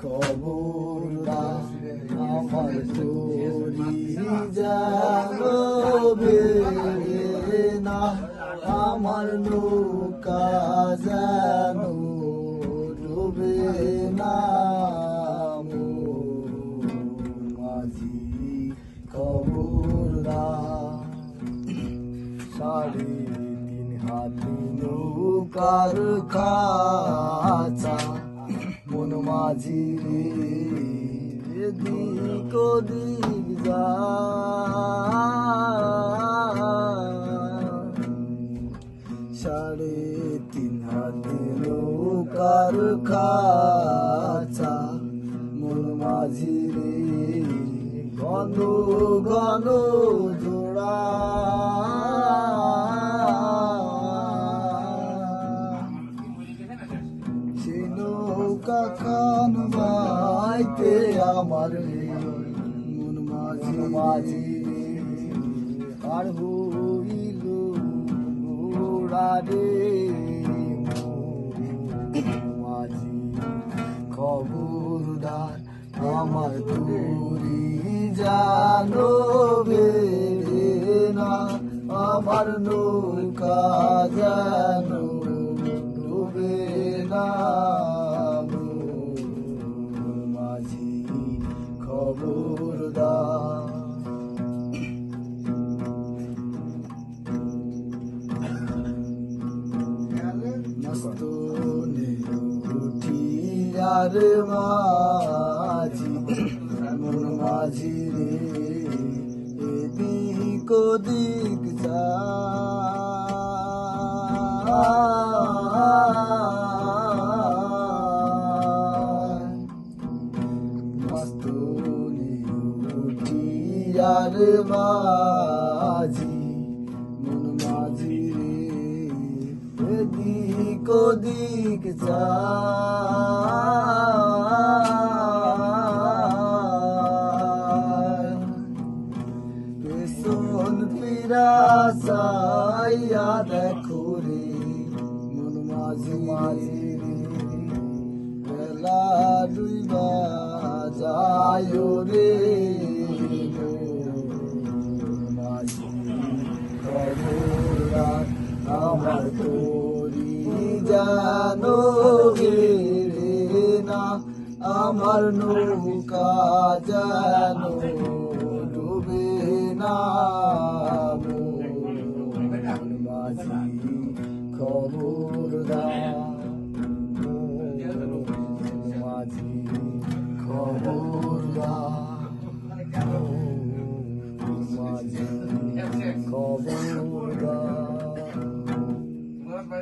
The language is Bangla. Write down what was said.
খবরদার আমার তোরি জানবে না, আমার নৌকা যেন ডুবে না। মাঝি খবরদার, 3.5 হাতি নৌকার খাঁচা, মন মাঝি রে এদিক ওদিক যায়। 3.5 হাতি নৌকার খাঁচা, মন মাঝি রে ঘন ঘন জোড়া। সে নৌকা খান বাইতে আমার মন মাঝি মাঝি আর হইল গোড়া রে। মাঝি খবরদার আমার তোরি জানবে না, আমার নৌকা যেন ডুবে না। মাঝি খবরদার, মস্তনে উঠিয়ার মাঝি মন মাঝি রে এদিক ওদিক যায়। মস্তনে উঠিয়ার মাঝি মন মাঝি রে এদিক ওদিক যায়। পেছন ফিরা চাইয়া দেখো রে মন মাঝি মাঝি রে বেলা ডুইবা যায় রে। মাঝি খবরদার আমার তোরি জানবে না, আমার নৌকা যেন ডুবে না। মাঝি খবরদার, মাঝি খবরদার, মাঝি খবরদার।